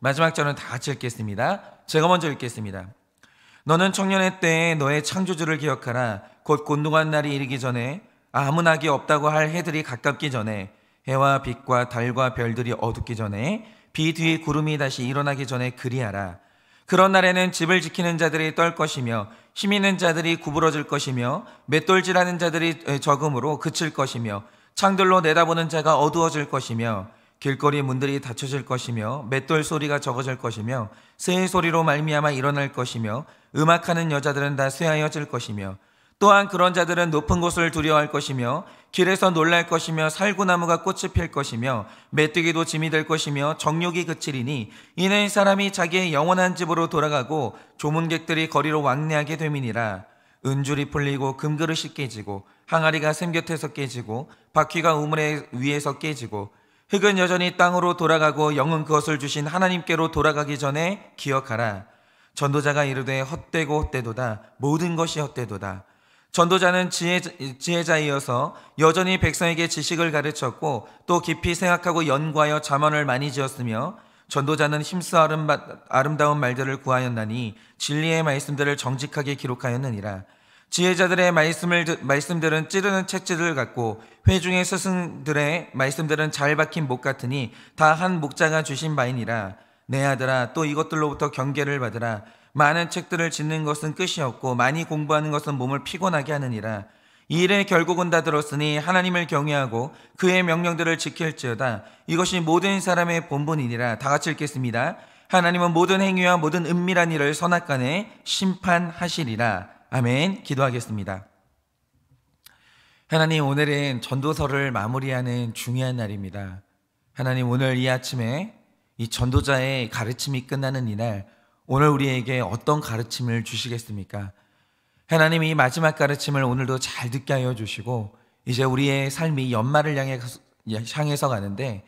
마지막 절은 다 같이 읽겠습니다. 제가 먼저 읽겠습니다. 너는 청년의 때에 너의 창조주를 기억하라. 곧 곤동한 날이 이르기 전에 아무 낙이 없다고 할 해들이 가깝기 전에 해와 빛과 달과 별들이 어둡기 전에 비 뒤 구름이 다시 일어나기 전에 그리하라. 그런 날에는 집을 지키는 자들이 떨 것이며 힘 있는 자들이 구부러질 것이며 맷돌질하는 자들이 적음으로 그칠 것이며 창들로 내다보는 자가 어두워질 것이며 길거리 문들이 닫혀질 것이며 맷돌 소리가 적어질 것이며 새 소리로 말미암아 일어날 것이며 음악하는 여자들은 다 쇠하여질 것이며 또한 그런 자들은 높은 곳을 두려워할 것이며 길에서 놀랄 것이며 살구나무가 꽃이 필 것이며 메뚜기도 짐이 될 것이며 정욕이 그치리니 이는 사람이 자기의 영원한 집으로 돌아가고 조문객들이 거리로 왕래하게 됨이니라. 은줄이 풀리고 금그릇이 깨지고 항아리가 샘 곁에서 깨지고 바퀴가 우물 위에서 깨지고 흙은 여전히 땅으로 돌아가고 영은 그것을 주신 하나님께로 돌아가기 전에 기억하라. 전도자가 이르되 헛되고 헛되도다. 모든 것이 헛되도다. 전도자는 지혜자이어서 여전히 백성에게 지식을 가르쳤고 또 깊이 생각하고 연구하여 잠언을 많이 지었으며 전도자는 힘써 아름다운 말들을 구하였나니 진리의 말씀들을 정직하게 기록하였느니라. 지혜자들의 말씀들은 찌르는 채찍을 같고 회중의 스승들의 말씀들은 잘 박힌 목 같으니 다 한 목자가 주신 바이니라. 내 아들아, 또 이것들로부터 경계를 받으라. 많은 책들을 짓는 것은 끝이 없고 많이 공부하는 것은 몸을 피곤하게 하느니라. 이 일에 결국은 다 들었으니 하나님을 경외하고 그의 명령들을 지킬지어다. 이것이 모든 사람의 본분이니라. 다 같이 읽겠습니다. 하나님은 모든 행위와 모든 은밀한 일을 선악간에 심판하시리라. 아멘. 기도하겠습니다. 하나님, 오늘은 전도서를 마무리하는 중요한 날입니다. 하나님, 오늘 이 아침에 이 전도자의 가르침이 끝나는 이날, 오늘 우리에게 어떤 가르침을 주시겠습니까? 하나님, 이 마지막 가르침을 오늘도 잘 듣게 하여 주시고 이제 우리의 삶이 연말을 향해서 가는데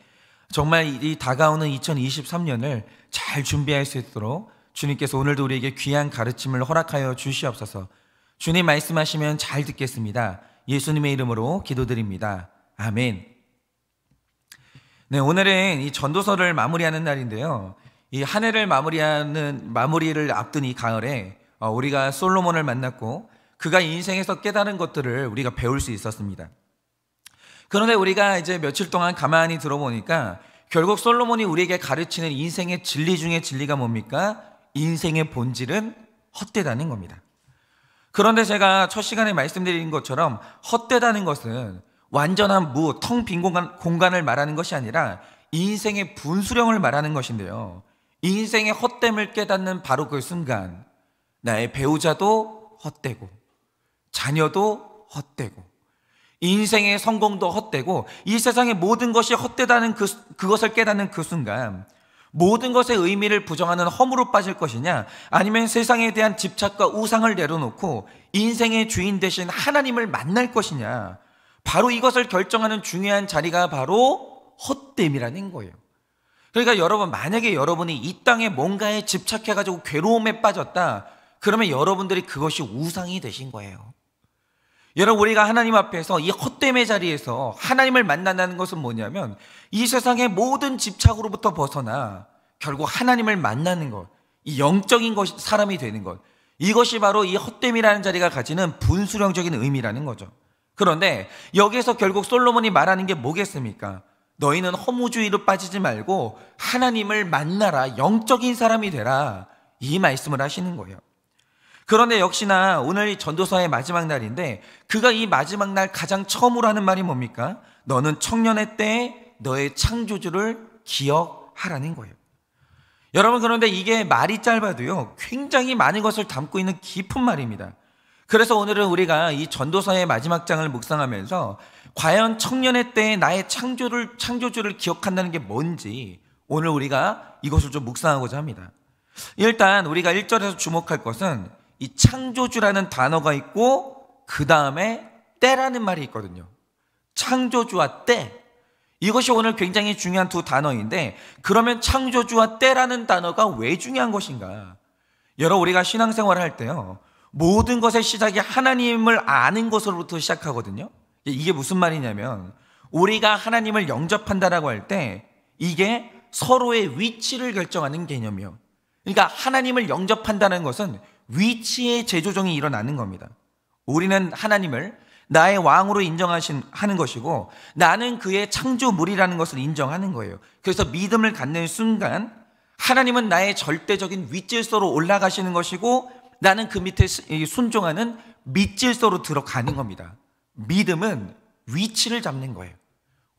정말 이 다가오는 2023년을 잘 준비할 수 있도록 주님께서 오늘도 우리에게 귀한 가르침을 허락하여 주시옵소서. 주님 말씀하시면 잘 듣겠습니다. 예수님의 이름으로 기도드립니다. 아멘. 네, 오늘은 이 전도서를 마무리하는 날인데요. 이 한 해를 마무리를 앞둔 이 가을에 우리가 솔로몬을 만났고 그가 인생에서 깨달은 것들을 우리가 배울 수 있었습니다. 그런데 우리가 이제 며칠 동안 가만히 들어보니까 결국 솔로몬이 우리에게 가르치는 인생의 진리 중에 진리가 뭡니까? 인생의 본질은 헛되다는 겁니다. 그런데 제가 첫 시간에 말씀드린 것처럼 헛되다는 것은 완전한 텅 빈 공간을 말하는 것이 아니라 인생의 분수령을 말하는 것인데요. 인생의 헛됨을 깨닫는 바로 그 순간 나의 배우자도 헛되고 자녀도 헛되고 인생의 성공도 헛되고 이 세상의 모든 것이 헛되다는 그것을 깨닫는 그 순간 모든 것의 의미를 부정하는 허무로 빠질 것이냐, 아니면 세상에 대한 집착과 우상을 내려놓고 인생의 주인 대신 하나님을 만날 것이냐, 바로 이것을 결정하는 중요한 자리가 바로 헛됨이라는 거예요. 그러니까 여러분, 만약에 여러분이 이 땅에 뭔가에 집착해가지고 괴로움에 빠졌다, 그러면 여러분들이 그것이 우상이 되신 거예요. 여러분, 우리가 하나님 앞에서 이 헛됨의 자리에서 하나님을 만난다는 것은 뭐냐면 이 세상의 모든 집착으로부터 벗어나 결국 하나님을 만나는 것, 이 영적인 사람이 되는 것, 이것이 바로 이 헛됨이라는 자리가 가지는 분수령적인 의미라는 거죠. 그런데 여기에서 결국 솔로몬이 말하는 게 뭐겠습니까? 너희는 허무주의로 빠지지 말고 하나님을 만나라, 영적인 사람이 되라, 이 말씀을 하시는 거예요. 그런데 역시나 오늘 이 전도서의 마지막 날인데 그가 이 마지막 날 가장 처음으로 하는 말이 뭡니까? 너는 청년의 때에 너의 창조주를 기억하라는 거예요. 여러분, 그런데 이게 말이 짧아도요 굉장히 많은 것을 담고 있는 깊은 말입니다. 그래서 오늘은 우리가 이 전도서의 마지막 장을 묵상하면서 과연 청년의 때에 나의 창조주를 기억한다는 게 뭔지 오늘 우리가 이것을 좀 묵상하고자 합니다. 일단 우리가 1절에서 주목할 것은 이 창조주라는 단어가 있고 그 다음에 때라는 말이 있거든요. 창조주와 때, 이것이 오늘 굉장히 중요한 두 단어인데, 그러면 창조주와 때라는 단어가 왜 중요한 것인가? 여러분, 우리가 신앙생활을 할 때요 모든 것의 시작이 하나님을 아는 것으로부터 시작하거든요. 이게 무슨 말이냐면 우리가 하나님을 영접한다라고 할 때 이게 서로의 위치를 결정하는 개념이요. 그러니까 하나님을 영접한다는 것은 위치의 재조정이 일어나는 겁니다. 우리는 하나님을 나의 왕으로 인정하는 것이고 나는 그의 창조물이라는 것을 인정하는 거예요. 그래서 믿음을 갖는 순간 하나님은 나의 절대적인 윗질서로 올라가시는 것이고 나는 그 밑에 순종하는 밑질서로 들어가는 겁니다. 믿음은 위치를 잡는 거예요.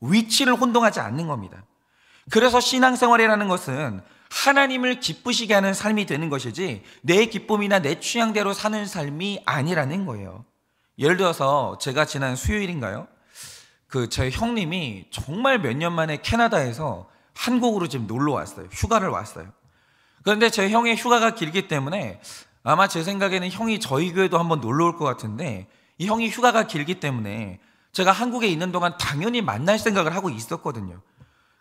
위치를 혼동하지 않는 겁니다. 그래서 신앙생활이라는 것은 하나님을 기쁘시게 하는 삶이 되는 것이지 내 기쁨이나 내 취향대로 사는 삶이 아니라는 거예요. 예를 들어서 제가 지난 수요일인가요? 제 형님이 정말 몇 년 만에 캐나다에서 한국으로 지금 놀러 왔어요. 휴가를 왔어요. 그런데 제 형의 휴가가 길기 때문에 아마 제 생각에는 형이 저희 교회도 한번 놀러 올 것 같은데 이 형이 휴가가 길기 때문에 제가 한국에 있는 동안 당연히 만날 생각을 하고 있었거든요.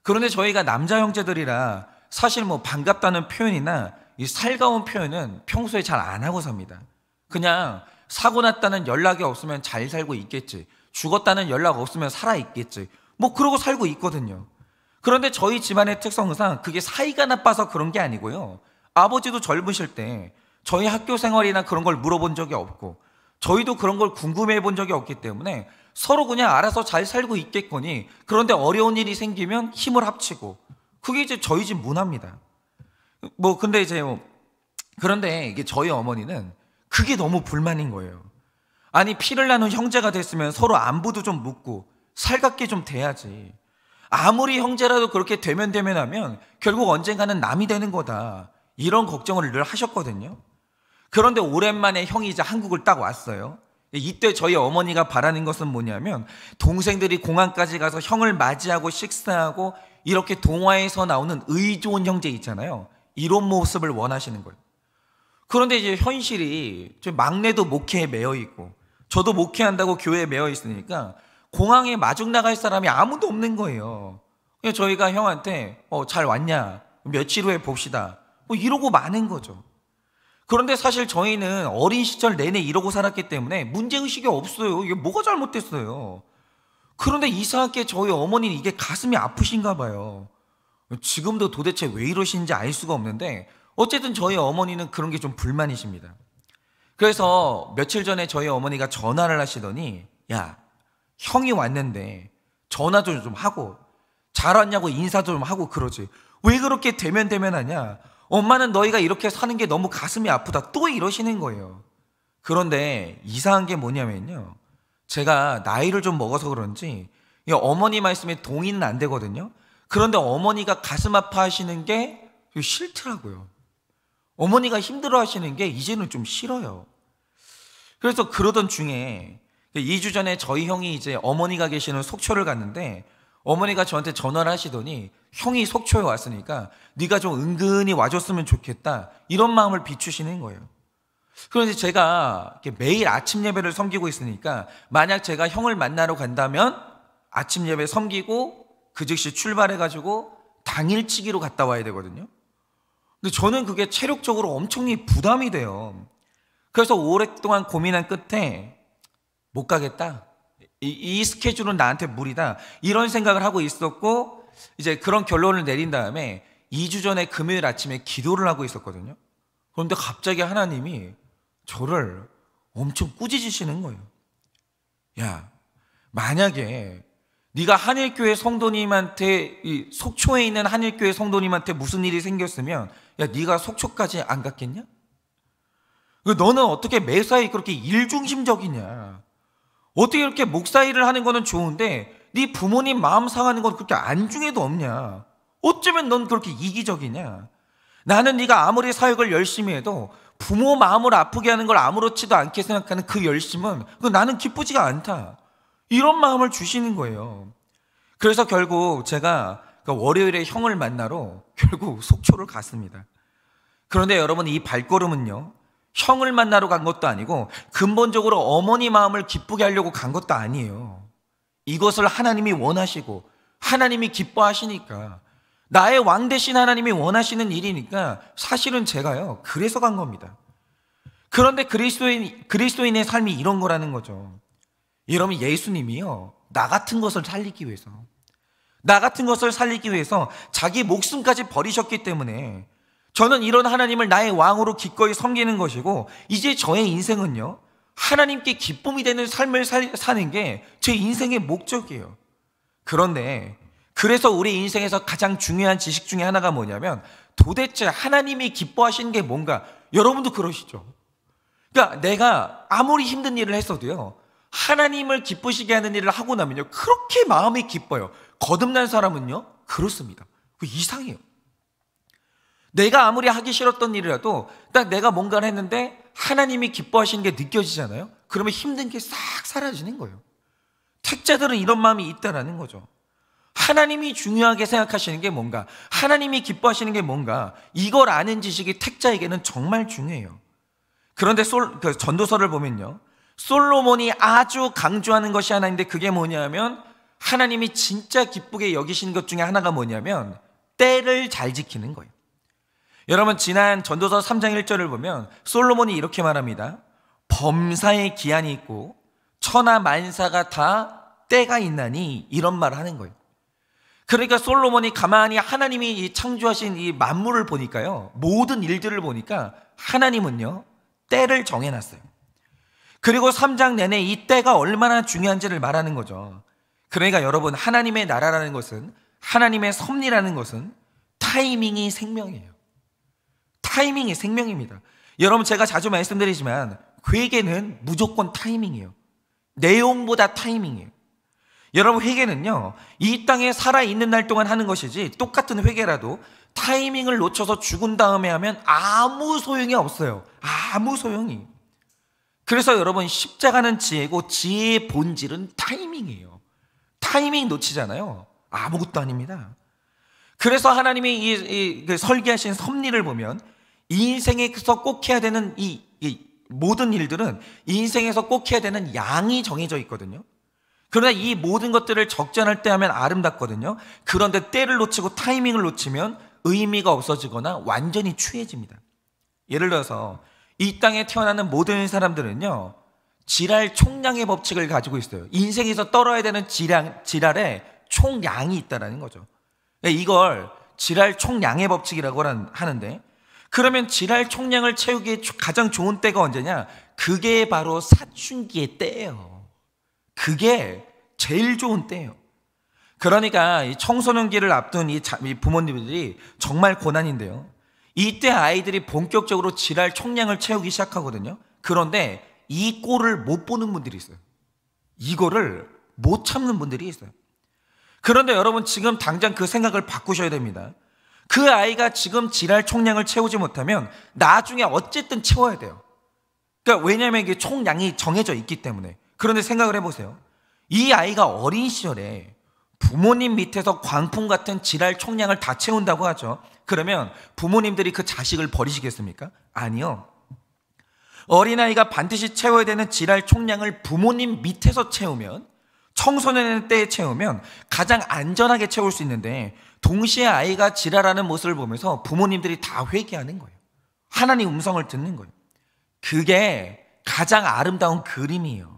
그런데 저희가 남자 형제들이라 사실 뭐 반갑다는 표현이나 이 살가운 표현은 평소에 잘 안 하고 삽니다. 그냥 사고 났다는 연락이 없으면 잘 살고 있겠지, 죽었다는 연락 없으면 살아 있겠지, 뭐 그러고 살고 있거든요. 그런데 저희 집안의 특성상 그게 사이가 나빠서 그런 게 아니고요. 아버지도 젊으실 때 저희 학교 생활이나 그런 걸 물어본 적이 없고 저희도 그런 걸 궁금해 본 적이 없기 때문에 서로 그냥 알아서 잘 살고 있겠거니, 그런데 어려운 일이 생기면 힘을 합치고 그게 이제 저희 집 문화입니다. 근데 그런데 이게 저희 어머니는 그게 너무 불만인 거예요. 아니, 피를 나눈 형제가 됐으면 서로 안부도 좀 묻고 살갑게 좀 돼야지. 아무리 형제라도 그렇게 되면 결국 언젠가는 남이 되는 거다, 이런 걱정을 늘 하셨거든요. 그런데 오랜만에 형이 이제 한국을 딱 왔어요. 이때 저희 어머니가 바라는 것은 뭐냐면 동생들이 공항까지 가서 형을 맞이하고 식사하고 이렇게 동화에서 나오는 의 좋은 형제 있잖아요. 이런 모습을 원하시는 거예요. 그런데 이제 현실이 막내도 목회에 매여 있고 저도 목회한다고 교회에 매여 있으니까 공항에 마중 나갈 사람이 아무도 없는 거예요. 그래서 저희가 형한테 잘 왔냐, 며칠 후에 봅시다, 이러고 마는 거죠. 그런데 사실 저희는 어린 시절 내내 이러고 살았기 때문에 문제의식이 없어요. 이게 뭐가 잘못됐어요. 그런데 이상하게 저희 어머니는 이게 가슴이 아프신가 봐요. 지금도 도대체 왜 이러시는지 알 수가 없는데 어쨌든 저희 어머니는 그런 게 좀 불만이십니다. 그래서 며칠 전에 저희 어머니가 전화를 하시더니, 야, 형이 왔는데 전화도 좀 하고 잘 왔냐고 인사도 좀 하고 그러지, 왜 그렇게 대면 하냐, 엄마는 너희가 이렇게 사는 게 너무 가슴이 아프다, 또 이러시는 거예요. 그런데 이상한 게 뭐냐면요, 제가 나이를 좀 먹어서 그런지 어머니 말씀에 동의는 안 되거든요. 그런데 어머니가 가슴 아파하시는 게 싫더라고요. 어머니가 힘들어 하시는 게 이제는 좀 싫어요. 그래서 그러던 중에 2주 전에 저희 형이 이제 어머니가 계시는 속초를 갔는데 어머니가 저한테 전화를 하시더니 형이 속초에 왔으니까 네가 좀 은근히 와줬으면 좋겠다, 이런 마음을 비추시는 거예요. 그런데 제가 매일 아침 예배를 섬기고 있으니까 만약 제가 형을 만나러 간다면 아침 예배 섬기고 그 즉시 출발해가지고 당일치기로 갔다 와야 되거든요. 근데 저는 그게 체력적으로 엄청나게 부담이 돼요. 그래서 오랫동안 고민한 끝에 못 가겠다, 이 스케줄은 나한테 무리다, 이런 생각을 하고 있었고 이제 그런 결론을 내린 다음에 2주 전에 금요일 아침에 기도를 하고 있었거든요. 그런데 갑자기 하나님이 저를 엄청 꾸짖으시는 거예요. 야, 만약에 네가 한일교회 성도님한테, 이 속초에 있는 한일교회 성도님한테 무슨 일이 생겼으면 야, 네가 속초까지 안 갔겠냐? 너는 어떻게 매사에 그렇게 일중심적이냐? 어떻게 이렇게 목사 일을 하는 거는 좋은데 네 부모님 마음 상하는 건 그렇게 안중에도 없냐? 어쩌면 넌 그렇게 이기적이냐? 나는 네가 아무리 사역을 열심히 해도 부모 마음을 아프게 하는 걸 아무렇지도 않게 생각하는 그 열심은 나는 기쁘지가 않다, 이런 마음을 주시는 거예요. 그래서 결국 제가 월요일에 형을 만나러 결국 속초를 갔습니다. 그런데 여러분, 이 발걸음은요, 형을 만나러 간 것도 아니고 근본적으로 어머니 마음을 기쁘게 하려고 간 것도 아니에요. 이것을 하나님이 원하시고 하나님이 기뻐하시니까, 나의 왕 대신 하나님이 원하시는 일이니까 사실은 제가요 그래서 간 겁니다. 그런데 그리스도인의 삶이 이런 거라는 거죠. 여러분, 예수님이요 나 같은 것을 살리기 위해서, 나 같은 것을 살리기 위해서 자기 목숨까지 버리셨기 때문에 저는 이런 하나님을 나의 왕으로 기꺼이 섬기는 것이고, 이제 저의 인생은요, 하나님께 기쁨이 되는 삶을 사는 게 제 인생의 목적이에요. 그런데 그래서 우리 인생에서 가장 중요한 지식 중에 하나가 뭐냐면, 도대체 하나님이 기뻐하시는 게 뭔가. 여러분도 그러시죠? 그러니까 내가 아무리 힘든 일을 했어도요, 하나님을 기쁘시게 하는 일을 하고 나면요, 그렇게 마음이 기뻐요. 거듭난 사람은요, 그렇습니다. 이상해요. 내가 아무리 하기 싫었던 일이라도 딱 내가 뭔가를 했는데 하나님이 기뻐하시는 게 느껴지잖아요. 그러면 힘든 게 싹 사라지는 거예요. 택자들은 이런 마음이 있다라는 거죠. 하나님이 중요하게 생각하시는 게 뭔가, 하나님이 기뻐하시는 게 뭔가, 이걸 아는 지식이 택자에게는 정말 중요해요. 그런데 전도서를 보면요, 솔로몬이 아주 강조하는 것이 하나 있는데, 그게 뭐냐면 하나님이 진짜 기쁘게 여기시는 것 중에 하나가 뭐냐면 때를 잘 지키는 거예요. 여러분, 지난 전도서 3장 1절을 보면 솔로몬이 이렇게 말합니다. 범사의 기한이 있고 천하 만사가 다 때가 있나니, 이런 말을 하는 거예요. 그러니까 솔로몬이 가만히 하나님이 창조하신 이 만물을 보니까요, 모든 일들을 보니까 하나님은요, 때를 정해놨어요. 그리고 3장 내내 이 때가 얼마나 중요한지를 말하는 거죠. 그러니까 여러분, 하나님의 나라라는 것은, 하나님의 섭리라는 것은 타이밍이 생명이에요. 타이밍이 생명입니다. 여러분, 제가 자주 말씀드리지만 회개는 무조건 타이밍이에요. 내용보다 타이밍이에요. 여러분, 회개는요, 이 땅에 살아있는 날 동안 하는 것이지, 똑같은 회개라도 타이밍을 놓쳐서 죽은 다음에 하면 아무 소용이 없어요. 아무 소용이. 그래서 여러분, 십자가는 지혜고 지혜의 본질은 타이밍이에요. 타이밍 놓치잖아요, 아무것도 아닙니다. 그래서 하나님이 설계하신 섭리를 보면 인생에서 꼭 해야 되는 이 모든 일들은 인생에서 꼭 해야 되는 양이 정해져 있거든요. 그러나 이 모든 것들을 적절할 때 하면 아름답거든요. 그런데 때를 놓치고 타이밍을 놓치면 의미가 없어지거나 완전히 추해집니다. 예를 들어서 이 땅에 태어나는 모든 사람들은요, 지랄 총량의 법칙을 가지고 있어요. 인생에서 떨어야 되는 지랄의 총량이 있다는 거죠. 이걸 지랄 총량의 법칙이라고 하는데, 그러면 지랄 총량을 채우기에 가장 좋은 때가 언제냐? 그게 바로 사춘기의 때예요. 그게 제일 좋은 때예요. 그러니까 이 청소년기를 앞둔 이 부모님들이 정말 고난인데요, 이때 아이들이 본격적으로 지랄 총량을 채우기 시작하거든요. 그런데 이 꼴을 못 보는 분들이 있어요. 이거를 못 참는 분들이 있어요. 그런데 여러분, 지금 당장 그 생각을 바꾸셔야 됩니다. 그 아이가 지금 지랄 총량을 채우지 못하면 나중에 어쨌든 채워야 돼요. 그러니까 왜냐하면 이게 총량이 정해져 있기 때문에. 그런데 생각을 해보세요. 이 아이가 어린 시절에 부모님 밑에서 광풍 같은 지랄 총량을 다 채운다고 하죠. 그러면 부모님들이 그 자식을 버리시겠습니까? 아니요. 어린아이가 반드시 채워야 되는 지랄 총량을 부모님 밑에서 채우면, 청소년 때에 채우면 가장 안전하게 채울 수 있는데, 동시에 아이가 지랄하는 모습을 보면서 부모님들이 다 회개하는 거예요. 하나님 음성을 듣는 거예요. 그게 가장 아름다운 그림이에요.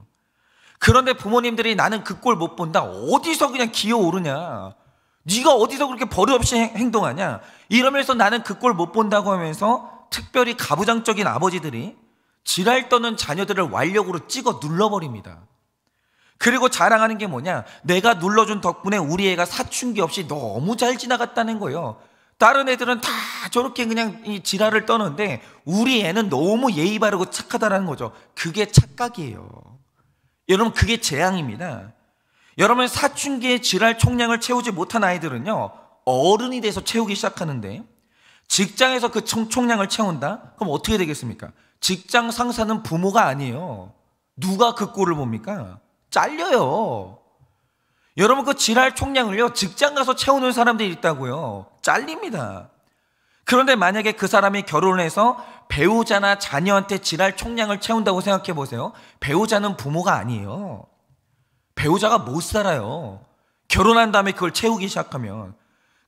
그런데 부모님들이 나는 그 꼴 못 본다, 어디서 그냥 기어오르냐, 네가 어디서 그렇게 버릇없이 행동하냐, 이러면서 나는 그 꼴 못 본다고 하면서 특별히 가부장적인 아버지들이 지랄 떠는 자녀들을 완력으로 찍어 눌러버립니다. 그리고 자랑하는 게 뭐냐? 내가 눌러준 덕분에 우리 애가 사춘기 없이 너무 잘 지나갔다는 거예요. 다른 애들은 다 저렇게 그냥 이 지랄을 떠는데 우리 애는 너무 예의 바르고 착하다라는 거죠. 그게 착각이에요. 여러분, 그게 재앙입니다. 여러분, 사춘기에 지랄 총량을 채우지 못한 아이들은요, 어른이 돼서 채우기 시작하는데, 직장에서 그 총량을 채운다? 그럼 어떻게 되겠습니까? 직장 상사는 부모가 아니에요. 누가 그 꼴을 봅니까? 잘려요. 여러분, 그 지랄 총량을요, 직장 가서 채우는 사람들이 있다고요. 잘립니다. 그런데 만약에 그 사람이 결혼을 해서 배우자나 자녀한테 지랄 총량을 채운다고 생각해 보세요. 배우자는 부모가 아니에요. 배우자가 못 살아요. 결혼한 다음에 그걸 채우기 시작하면.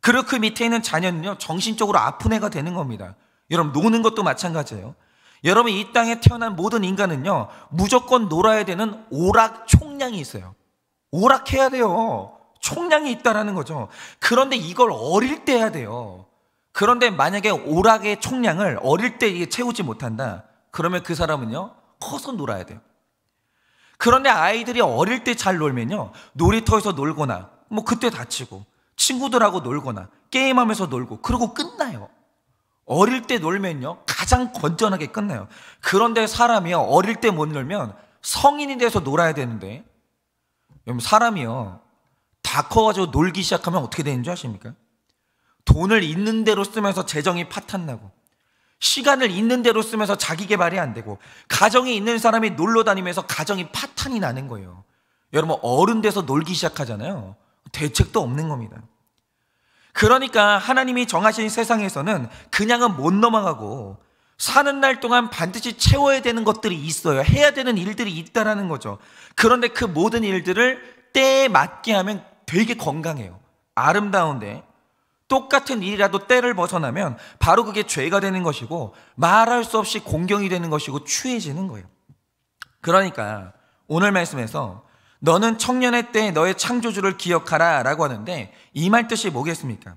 그리고 그 밑에 있는 자녀는요, 정신적으로 아픈 애가 되는 겁니다. 여러분, 노는 것도 마찬가지예요. 여러분, 이 땅에 태어난 모든 인간은요, 무조건 놀아야 되는 오락 총량이 있어요. 오락해야 돼요. 총량이 있다라는 거죠. 그런데 이걸 어릴 때 해야 돼요. 그런데 만약에 오락의 총량을 어릴 때 채우지 못한다, 그러면 그 사람은요, 커서 놀아야 돼요. 그런데 아이들이 어릴 때 잘 놀면요, 놀이터에서 놀거나 뭐 그때 다치고 친구들하고 놀거나 게임하면서 놀고 그러고 끝나요. 어릴 때 놀면요, 가장 건전하게 끝나요. 그런데 사람이요, 어릴 때 못 놀면 성인이 돼서 놀아야 되는데, 여러분, 사람이요, 다 커가지고 놀기 시작하면 어떻게 되는 줄 아십니까? 돈을 있는 대로 쓰면서 재정이 파탄나고, 시간을 있는 대로 쓰면서 자기 개발이 안 되고, 가정이 있는 사람이 놀러 다니면서 가정이 파탄이 나는 거예요. 여러분, 어른 돼서 놀기 시작하잖아요. 대책도 없는 겁니다. 그러니까 하나님이 정하신 세상에서는 그냥은 못 넘어가고, 사는 날 동안 반드시 채워야 되는 것들이 있어요. 해야 되는 일들이 있다라는 거죠. 그런데 그 모든 일들을 때에 맞게 하면 되게 건강해요. 아름다운데, 똑같은 일이라도 때를 벗어나면 바로 그게 죄가 되는 것이고, 말할 수 없이 공경이 되는 것이고 추해지는 거예요. 그러니까 오늘 말씀에서 너는 청년의 때 너의 창조주를 기억하라 라고 하는데, 이 말 뜻이 뭐겠습니까?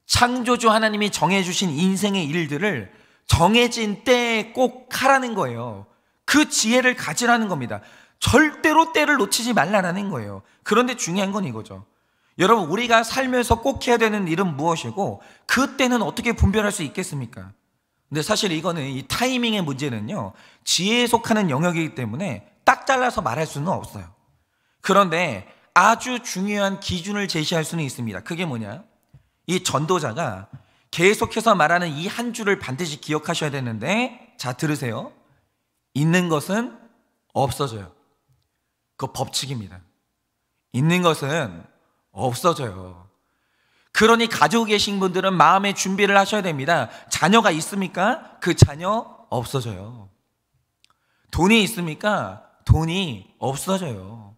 창조주 하나님이 정해주신 인생의 일들을 정해진 때에 꼭 하라는 거예요. 그 지혜를 가지라는 겁니다. 절대로 때를 놓치지 말라는 거예요. 그런데 중요한 건 이거죠. 여러분, 우리가 살면서 꼭 해야 되는 일은 무엇이고 그 때는 어떻게 분별할 수 있겠습니까? 근데 사실 이거는, 이 타이밍의 문제는요, 지혜에 속하는 영역이기 때문에 딱 잘라서 말할 수는 없어요. 그런데 아주 중요한 기준을 제시할 수는 있습니다. 그게 뭐냐? 이 전도자가 계속해서 말하는 이 한 줄을 반드시 기억하셔야 되는데, 자, 들으세요. 있는 것은 없어져요. 그거 법칙입니다. 있는 것은 없어져요. 그러니 가지고 계신 분들은 마음의 준비를 하셔야 됩니다. 자녀가 있습니까? 그 자녀 없어져요. 돈이 있습니까? 돈이 없어져요.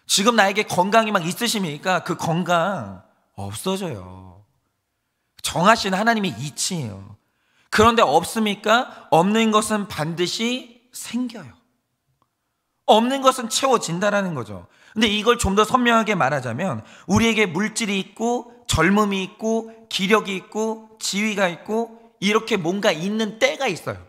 지금 나에게 건강이 막 있으십니까? 그 건강 없어져요. 정하신 하나님의 이치예요. 그런데 없습니까? 없는 것은 반드시 생겨요. 없는 것은 채워진다라는 거죠. 근데 이걸 좀 더 선명하게 말하자면, 우리에게 물질이 있고 젊음이 있고 기력이 있고 지위가 있고 이렇게 뭔가 있는 때가 있어요.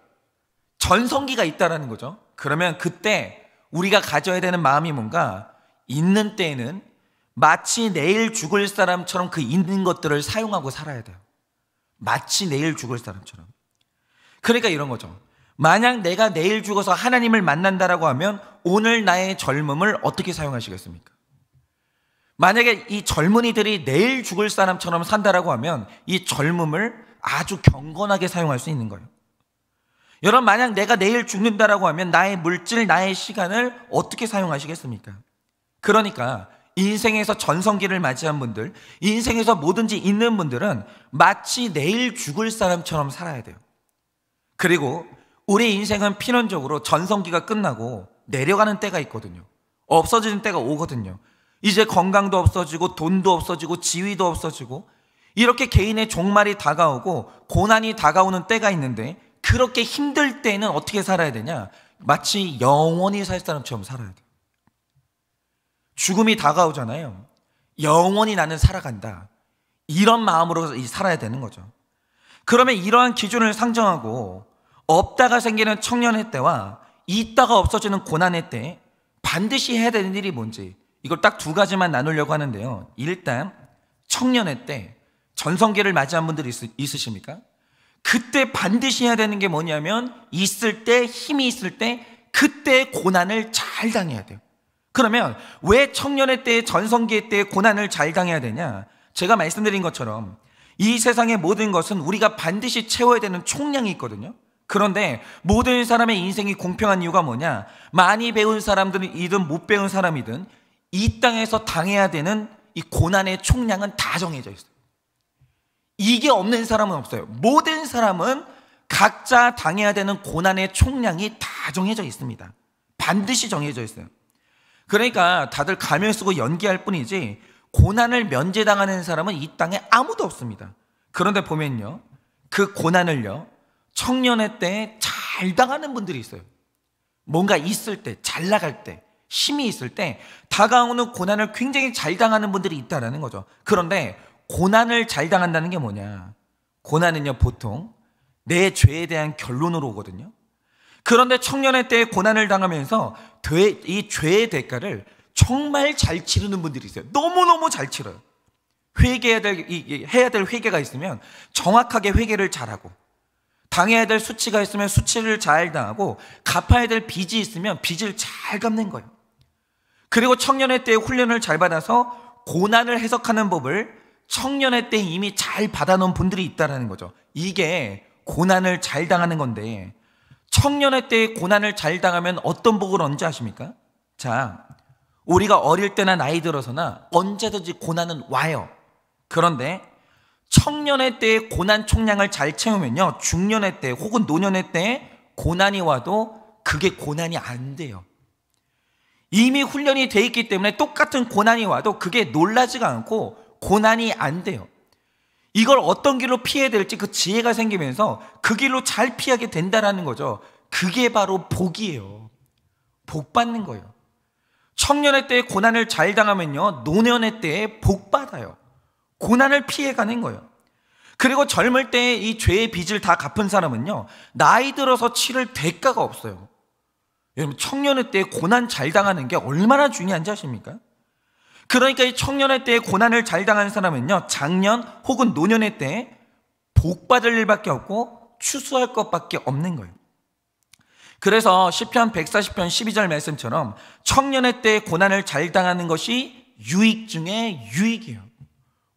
전성기가 있다라는 거죠. 그러면 그때 우리가 가져야 되는 마음이 뭔가, 있는 때에는 마치 내일 죽을 사람처럼 그 있는 것들을 사용하고 살아야 돼요. 마치 내일 죽을 사람처럼. 그러니까 이런 거죠. 만약 내가 내일 죽어서 하나님을 만난다라고 하면 오늘 나의 젊음을 어떻게 사용하시겠습니까? 만약에 이 젊은이들이 내일 죽을 사람처럼 산다라고 하면 이 젊음을 아주 경건하게 사용할 수 있는 거예요. 여러분, 만약 내가 내일 죽는다라고 하면 나의 물질, 나의 시간을 어떻게 사용하시겠습니까? 그러니까 인생에서 전성기를 맞이한 분들, 인생에서 뭐든지 있는 분들은 마치 내일 죽을 사람처럼 살아야 돼요. 그리고 우리 인생은 필연적으로 전성기가 끝나고 내려가는 때가 있거든요. 없어지는 때가 오거든요. 이제 건강도 없어지고 돈도 없어지고 지위도 없어지고, 이렇게 개인의 종말이 다가오고 고난이 다가오는 때가 있는데, 그렇게 힘들 때는 어떻게 살아야 되냐? 마치 영원히 살 사람처럼 살아야 돼요. 죽음이 다가오잖아요. 영원히 나는 살아간다, 이런 마음으로 살아야 되는 거죠. 그러면 이러한 기준을 상정하고 없다가 생기는 청년의 때와 있다가 없어지는 고난의 때 반드시 해야 되는 일이 뭔지, 이걸 딱 두 가지만 나누려고 하는데요. 일단 청년의 때, 전성기를 맞이한 분들이 있으십니까? 그때 반드시 해야 되는 게 뭐냐면, 있을 때, 힘이 있을 때 그때 고난을 잘 당해야 돼요. 그러면 왜 청년의 때, 전성기의 때 고난을 잘 당해야 되냐? 제가 말씀드린 것처럼 이 세상의 모든 것은 우리가 반드시 채워야 되는 총량이 있거든요. 그런데 모든 사람의 인생이 공평한 이유가 뭐냐? 많이 배운 사람들이든 못 배운 사람이든 이 땅에서 당해야 되는 이 고난의 총량은 다 정해져 있어요. 이게 없는 사람은 없어요. 모든 사람은 각자 당해야 되는 고난의 총량이 다 정해져 있습니다. 반드시 정해져 있어요. 그러니까 다들 가면 쓰고 연기할 뿐이지 고난을 면제당하는 사람은 이 땅에 아무도 없습니다. 그런데 보면요, 그 고난을요, 청년의 때에 잘 당하는 분들이 있어요. 뭔가 있을 때, 잘 나갈 때, 힘이 있을 때 다가오는 고난을 굉장히 잘 당하는 분들이 있다는 거죠. 그런데 고난을 잘 당한다는 게 뭐냐? 고난은요, 보통 내 죄에 대한 결론으로 오거든요. 그런데 청년의 때에 고난을 당하면서 이 죄의 대가를 정말 잘 치르는 분들이 있어요. 너무너무 잘 치러요. 해야 될 회개가 있으면 정확하게 회개를 잘하고, 당해야 될 수치가 있으면 수치를 잘 당하고, 갚아야 될 빚이 있으면 빚을 잘 갚는 거예요. 그리고 청년의 때에 훈련을 잘 받아서 고난을 해석하는 법을 청년의 때 이미 잘 받아놓은 분들이 있다는 거죠. 이게 고난을 잘 당하는 건데, 청년의 때에 고난을 잘 당하면 어떤 복을 언제 하십니까? 자, 우리가 어릴 때나 나이 들어서나 언제든지 고난은 와요. 그런데 청년의 때에 고난 총량을 잘 채우면요, 중년의 때 혹은 노년의 때에 고난이 와도 그게 고난이 안 돼요. 이미 훈련이 돼 있기 때문에 똑같은 고난이 와도 그게 놀라지가 않고 고난이 안 돼요. 이걸 어떤 길로 피해야 될지 그 지혜가 생기면서 그 길로 잘 피하게 된다는 거죠. 그게 바로 복이에요. 복 받는 거예요. 청년의 때에 고난을 잘 당하면요, 노년의 때에 복 받아요. 고난을 피해가는 거예요. 그리고 젊을 때에 이 죄의 빚을 다 갚은 사람은요, 나이 들어서 치를 대가가 없어요. 여러분, 청년의 때에 고난 잘 당하는 게 얼마나 중요한지 아십니까? 그러니까 이 청년의 때에 고난을 잘 당하는 사람은요, 장년 혹은 노년의 때에 복 받을 일밖에 없고 추수할 것밖에 없는 거예요. 그래서 시편 140편 12절 말씀처럼 청년의 때에 고난을 잘 당하는 것이 유익 중에 유익이에요.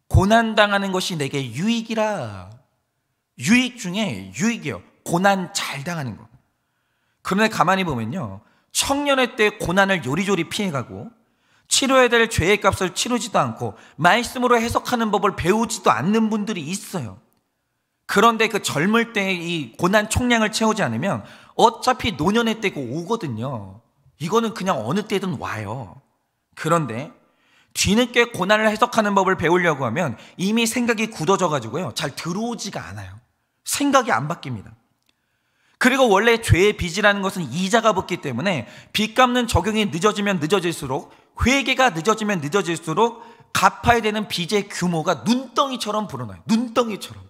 고난당하는 것이 내게 유익이라. 유익 중에 유익이에요. 고난 잘 당하는 거. 그런데 가만히 보면요, 청년의 때 고난을 요리조리 피해가고 치료해야 될 죄의 값을 치르지도 않고 말씀으로 해석하는 법을 배우지도 않는 분들이 있어요. 그런데 그 젊을 때 이 고난 총량을 채우지 않으면 어차피 노년의 때가 오거든요. 이거는 그냥 어느 때든 와요. 그런데 뒤늦게 고난을 해석하는 법을 배우려고 하면 이미 생각이 굳어져 가지고요, 잘 들어오지가 않아요. 생각이 안 바뀝니다. 그리고 원래 죄의 빚이라는 것은 이자가 붙기 때문에 빚 갚는 적용이 늦어지면 늦어질수록, 회개가 늦어지면 늦어질수록 갚아야 되는 빚의 규모가 눈덩이처럼 불어나요. 눈덩이처럼.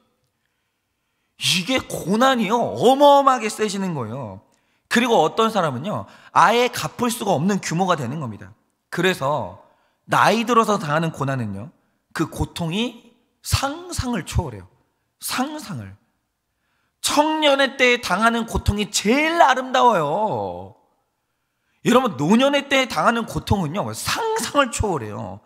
이게 고난이요, 어마어마하게 세지는 거예요. 그리고 어떤 사람은요, 아예 갚을 수가 없는 규모가 되는 겁니다. 그래서 나이 들어서 당하는 고난은요, 그 고통이 상상을 초월해요. 상상을. 청년의 때에 당하는 고통이 제일 아름다워요. 여러분, 노년의 때에 당하는 고통은요, 상상을 초월해요.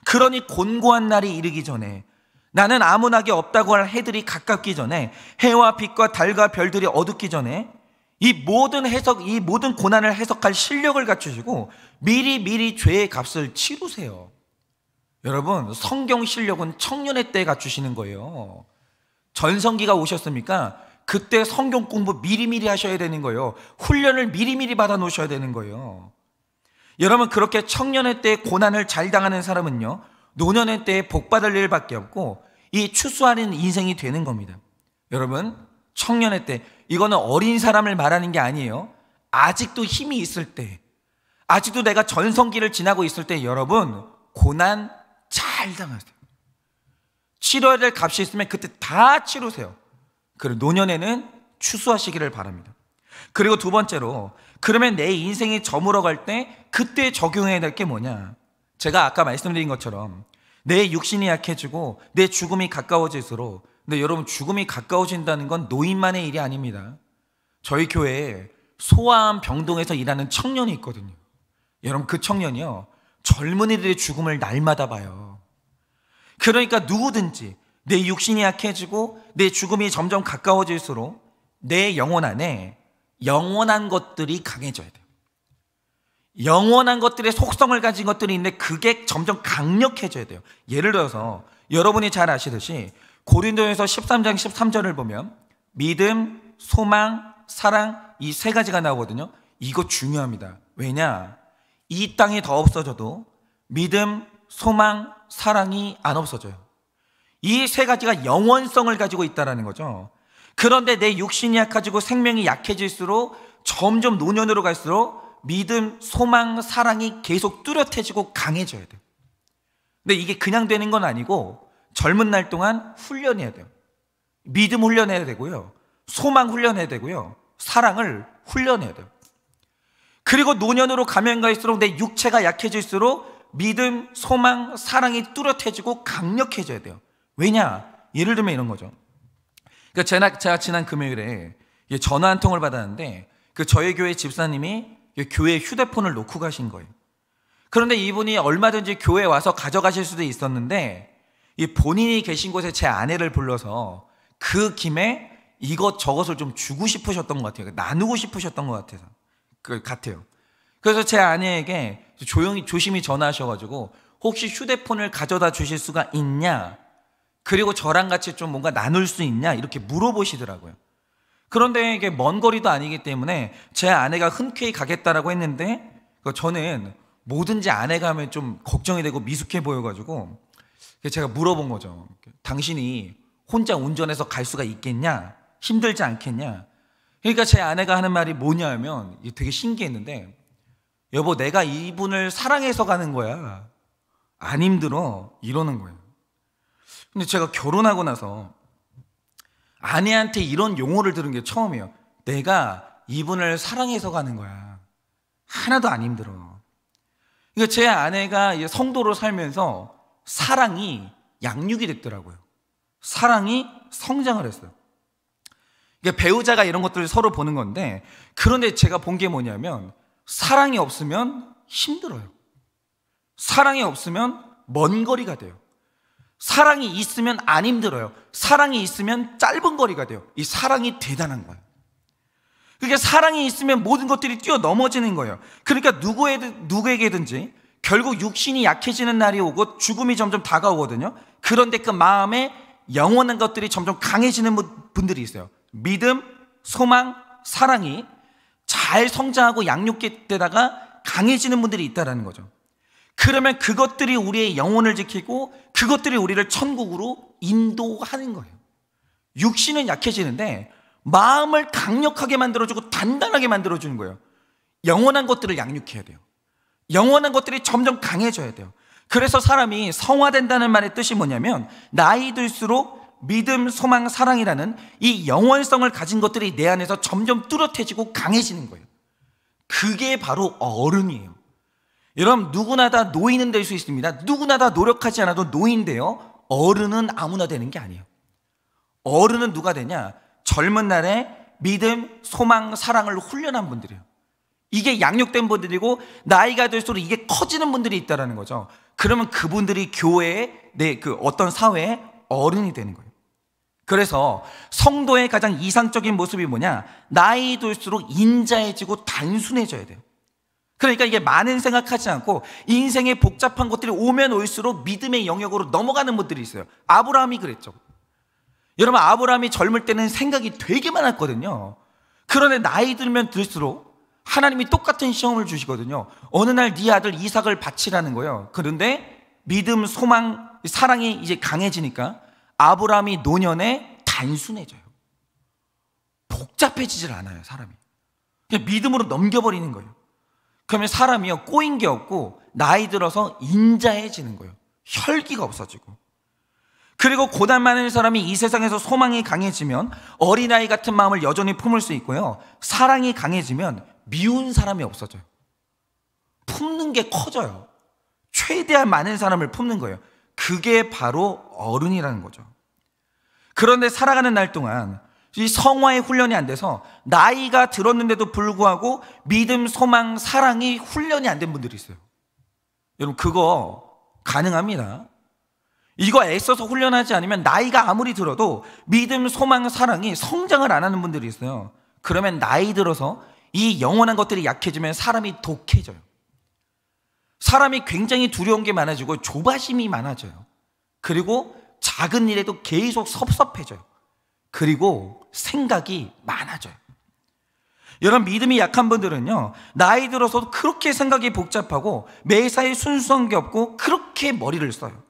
그러니 곤고한 날이 이르기 전에, 나는 아무나게 없다고 할 해들이 가깝기 전에, 해와 빛과 달과 별들이 어둡기 전에 이 모든 고난을 해석할 실력을 갖추시고 미리 죄의 값을 치르세요. 여러분, 성경 실력은 청년의 때에 갖추시는 거예요. 전성기가 오셨습니까? 그때 성경 공부 미리미리 하셔야 되는 거예요. 훈련을 미리미리 받아 놓으셔야 되는 거예요. 여러분, 그렇게 청년의 때에 고난을 잘 당하는 사람은요, 노년의 때에 복 받을 일밖에 없고 이 추수하는 인생이 되는 겁니다. 여러분, 청년의 때, 이거는 어린 사람을 말하는 게 아니에요. 아직도 힘이 있을 때, 아직도 내가 전성기를 지나고 있을 때, 여러분, 고난 잘 당하세요. 치러야 될 값이 있으면 그때 다 치르세요. 그리고 노년에는 추수하시기를 바랍니다. 그리고 두 번째로, 그러면 내 인생이 저물어갈 때 그때 적용해야 될 게 뭐냐? 제가 아까 말씀드린 것처럼 내 육신이 약해지고 내 죽음이 가까워질수록, 근데 여러분, 죽음이 가까워진다는 건 노인만의 일이 아닙니다. 저희 교회에 소아암 병동에서 일하는 청년이 있거든요. 여러분, 그 청년이요, 젊은이들의 죽음을 날마다 봐요. 그러니까 누구든지 내 육신이 약해지고 내 죽음이 점점 가까워질수록 내 영혼 안에 영원한 것들이 강해져야 돼요. 영원한 것들의 속성을 가진 것들이 있는데 그게 점점 강력해져야 돼요. 예를 들어서 여러분이 잘 아시듯이 고린도전서 13장 13절을 보면 믿음, 소망, 사랑, 이 세 가지가 나오거든요. 이거 중요합니다. 왜냐? 이 땅이 더 없어져도 믿음, 소망, 사랑이 안 없어져요. 이 세 가지가 영원성을 가지고 있다는 거죠. 그런데 내 육신이 약해지고 생명이 약해질수록 점점 노년으로 갈수록 믿음, 소망, 사랑이 계속 뚜렷해지고 강해져야 돼요. 근데 이게 그냥 되는 건 아니고 젊은 날 동안 훈련해야 돼요. 믿음 훈련해야 되고요, 소망 훈련해야 되고요, 사랑을 훈련해야 돼요. 그리고 노년으로 가면 갈수록 내 육체가 약해질수록 믿음, 소망, 사랑이 뚜렷해지고 강력해져야 돼요. 왜냐? 예를 들면 이런 거죠. 그러니까 제가 지난 금요일에 전화 한 통을 받았는데 저희 교회 집사님이 교회 휴대폰을 놓고 가신 거예요. 그런데 이분이 얼마든지 교회에 와서 가져가실 수도 있었는데 본인이 계신 곳에 제 아내를 불러서 그 김에 이것저것을 좀 주고 싶으셨던 것 같아요. 나누고 싶으셨던 것 같아요. 그래서 제 아내에게 조심히 전화하셔가지고 혹시 휴대폰을 가져다 주실 수가 있냐, 그리고 저랑 같이 좀 뭔가 나눌 수 있냐, 이렇게 물어보시더라고요. 그런데 이게 먼 거리도 아니기 때문에 제 아내가 흔쾌히 가겠다라고 했는데 저는 뭐든지 아내가 하면 좀 걱정이 되고 미숙해 보여가지고 제가 물어본 거죠. 당신이 혼자 운전해서 갈 수가 있겠냐? 힘들지 않겠냐? 그러니까 제 아내가 하는 말이 뭐냐면 되게 신기했는데, 여보, 내가 이분을 사랑해서 가는 거야. 안 힘들어. 이러는 거예요. 근데 제가 결혼하고 나서 아내한테 이런 용어를 들은 게 처음이에요. 내가 이분을 사랑해서 가는 거야. 하나도 안 힘들어. 그러니까 제 아내가 성도로 살면서 사랑이 양육이 됐더라고요. 사랑이 성장을 했어요. 그러니까 배우자가 이런 것들을 서로 보는 건데, 그런데 제가 본 게 뭐냐면 사랑이 없으면 힘들어요. 사랑이 없으면 먼 거리가 돼요. 사랑이 있으면 안 힘들어요. 사랑이 있으면 짧은 거리가 돼요. 이 사랑이 대단한 거예요. 그러니까 사랑이 있으면 모든 것들이 뛰어넘어지는 거예요. 그러니까 누구에게든지 결국 육신이 약해지는 날이 오고 죽음이 점점 다가오거든요. 그런데 그 마음에 영원한 것들이 점점 강해지는 분들이 있어요. 믿음, 소망, 사랑이 잘 성장하고 양육되다가 강해지는 분들이 있다는 거죠. 그러면 그것들이 우리의 영혼을 지키고 그것들이 우리를 천국으로 인도하는 거예요. 육신은 약해지는데 마음을 강력하게 만들어주고 단단하게 만들어주는 거예요. 영원한 것들을 양육해야 돼요. 영원한 것들이 점점 강해져야 돼요. 그래서 사람이 성화된다는 말의 뜻이 뭐냐면, 나이 들수록 믿음, 소망, 사랑이라는 이 영원성을 가진 것들이 내 안에서 점점 뚜렷해지고 강해지는 거예요. 그게 바로 어른이에요. 여러분, 누구나 다 노인은 될 수 있습니다. 누구나 다 노력하지 않아도 노인인데요, 어른은 아무나 되는 게 아니에요. 어른은 누가 되냐? 젊은 날에 믿음, 소망, 사랑을 훈련한 분들이에요. 이게 양육된 분들이고 나이가 들수록 이게 커지는 분들이 있다는 거죠. 그러면 그분들이 교회에, 어떤 사회의 어른이 되는 거예요. 그래서 성도의 가장 이상적인 모습이 뭐냐? 나이 들수록 인자해지고 단순해져야 돼요. 그러니까 이게 많은 생각하지 않고 인생의 복잡한 것들이 오면 올수록 믿음의 영역으로 넘어가는 분들이 있어요. 아브라함이 그랬죠. 여러분, 아브라함이 젊을 때는 생각이 되게 많았거든요. 그런데 나이 들면 들수록 하나님이 똑같은 시험을 주시거든요. 어느 날 네 아들 이삭을 바치라는 거예요. 그런데 믿음, 소망, 사랑이 이제 강해지니까 아브라함이 노년에 단순해져요. 복잡해지질 않아요, 사람이. 그냥 믿음으로 넘겨버리는 거예요. 그러면 사람이요, 꼬인 게 없고 나이 들어서 인자해지는 거예요. 혈기가 없어지고. 그리고 고난 많은 사람이 이 세상에서 소망이 강해지면 어린아이 같은 마음을 여전히 품을 수 있고요, 사랑이 강해지면 미운 사람이 없어져요. 품는 게 커져요. 최대한 많은 사람을 품는 거예요. 그게 바로 어른이라는 거죠. 그런데 살아가는 날 동안 이 성화의 훈련이 안 돼서 나이가 들었는데도 불구하고 믿음, 소망, 사랑이 훈련이 안 된 분들이 있어요. 여러분, 그거 가능합니다. 이거 애써서 훈련하지 않으면 나이가 아무리 들어도 믿음, 소망, 사랑이 성장을 안 하는 분들이 있어요. 그러면 나이 들어서 이 영원한 것들이 약해지면 사람이 독해져요. 사람이 굉장히 두려운 게 많아지고 조바심이 많아져요. 그리고 작은 일에도 계속 섭섭해져요. 그리고 생각이 많아져요. 여러분, 믿음이 약한 분들은요, 나이 들어서도 그렇게 생각이 복잡하고 매사에 순수한 게 없고 그렇게 머리를 써요.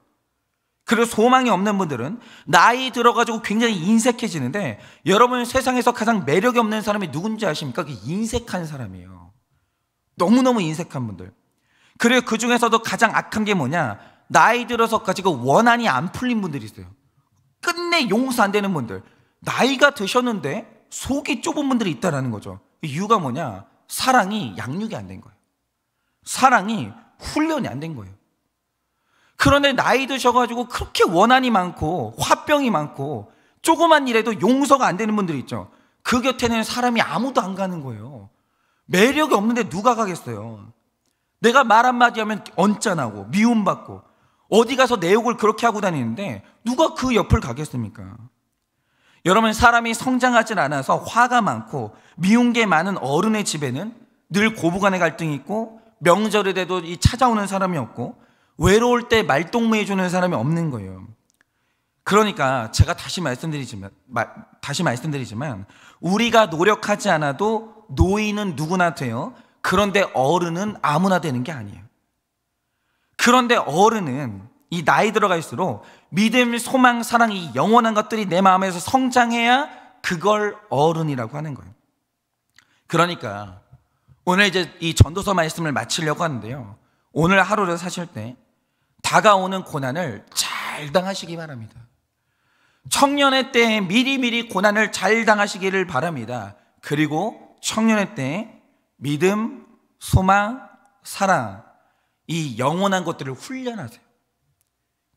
그리고 소망이 없는 분들은 나이 들어가지고 굉장히 인색해지는데, 여러분, 세상에서 가장 매력이 없는 사람이 누군지 아십니까? 그 인색한 사람이에요. 너무너무 인색한 분들. 그리고 그 중에서도 가장 악한 게 뭐냐, 나이 들어서 가지고 원한이 안 풀린 분들이 있어요. 끝내 용서 안 되는 분들. 나이가 드셨는데 속이 좁은 분들이 있다라는 거죠. 이유가 뭐냐, 사랑이 양육이 안 된 거예요. 사랑이 훈련이 안 된 거예요. 그런데 나이 드셔가지고 그렇게 원한이 많고 화병이 많고 조그만 일에도 용서가 안 되는 분들이 있죠. 그 곁에는 사람이 아무도 안 가는 거예요. 매력이 없는데 누가 가겠어요. 내가 말 한마디 하면 언짢아하고 미움받고 어디 가서 내 욕을 그렇게 하고 다니는데 누가 그 옆을 가겠습니까? 여러분, 사람이 성장하지 않아서 화가 많고 미운 게 많은 어른의 집에는 늘 고부간의 갈등이 있고 명절에 돼도 찾아오는 사람이 없고 외로울 때 말동무해 주는 사람이 없는 거예요. 그러니까 제가 다시 말씀드리지만 우리가 노력하지 않아도 노인은 누구나 돼요. 그런데 어른은 아무나 되는 게 아니에요. 그런데 어른은 이 나이 들어갈수록 믿음, 소망, 사랑이 영원한 것들이 내 마음에서 성장해야 그걸 어른이라고 하는 거예요. 그러니까 오늘 이제 이 전도서 말씀을 마치려고 하는데요, 오늘 하루를 사실 때 다가오는 고난을 잘 당하시기 바랍니다. 청년의 때에 미리미리 고난을 잘 당하시기를 바랍니다. 그리고 청년의 때에 믿음, 소망, 사랑, 이 영원한 것들을 훈련하세요.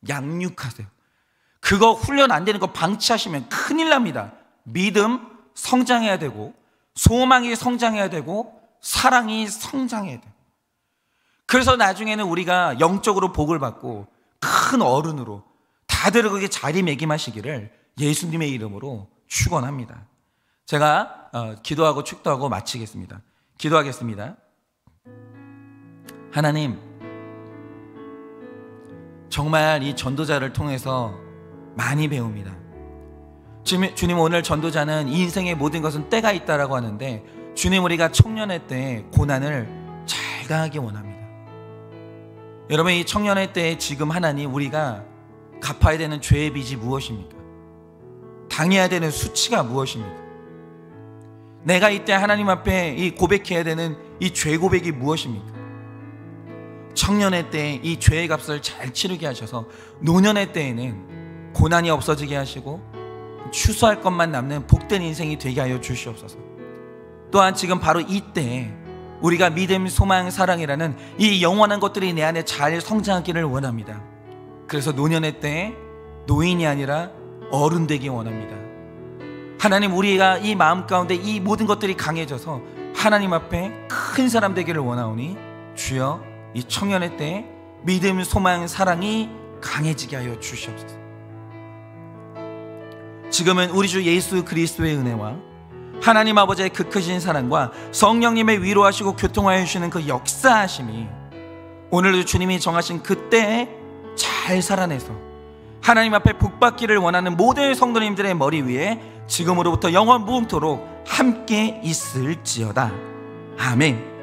양육하세요. 그거 훈련 안 되는 거 방치하시면 큰일 납니다. 믿음 성장해야 되고, 소망이 성장해야 되고, 사랑이 성장해야 돼요. 그래서 나중에는 우리가 영적으로 복을 받고 큰 어른으로 다들 그렇게 자리매김하시기를 예수님의 이름으로 축원합니다. 제가 기도하고 축도하고 마치겠습니다. 기도하겠습니다. 하나님, 정말 이 전도자를 통해서 많이 배웁니다. 주님, 오늘 전도자는 인생의 모든 것은 때가 있다라고 하는데, 주님, 우리가 청년의 때 고난을 잘 당하기 원합니다. 여러분, 이 청년의 때에 지금 하나님, 우리가 갚아야 되는 죄의 빚이 무엇입니까? 당해야 되는 수치가 무엇입니까? 내가 이때 하나님 앞에 이 고백해야 되는 이 죄 고백이 무엇입니까? 청년의 때에 이 죄의 값을 잘 치르게 하셔서 노년의 때에는 고난이 없어지게 하시고 추수할 것만 남는 복된 인생이 되게 하여 주시옵소서. 또한 지금 바로 이때 우리가 믿음, 소망, 사랑이라는 이 영원한 것들이 내 안에 잘 성장하기를 원합니다. 그래서 노년의 때에 노인이 아니라 어른 되기 원합니다. 하나님, 우리가 이 마음 가운데 이 모든 것들이 강해져서 하나님 앞에 큰 사람 되기를 원하오니 주여, 이 청년의 때에 믿음, 소망, 사랑이 강해지게 하여 주시옵소서. 지금은 우리 주 예수 그리스도의 은혜와 하나님 아버지의 그 크신 사랑과 성령님의 위로하시고 교통하여 주시는 그 역사하심이 오늘도 주님이 정하신 그때에 잘 살아내서 하나님 앞에 복받기를 원하는 모든 성도님들의 머리 위에 지금으로부터 영원 무궁토록 함께 있을지어다. 아멘.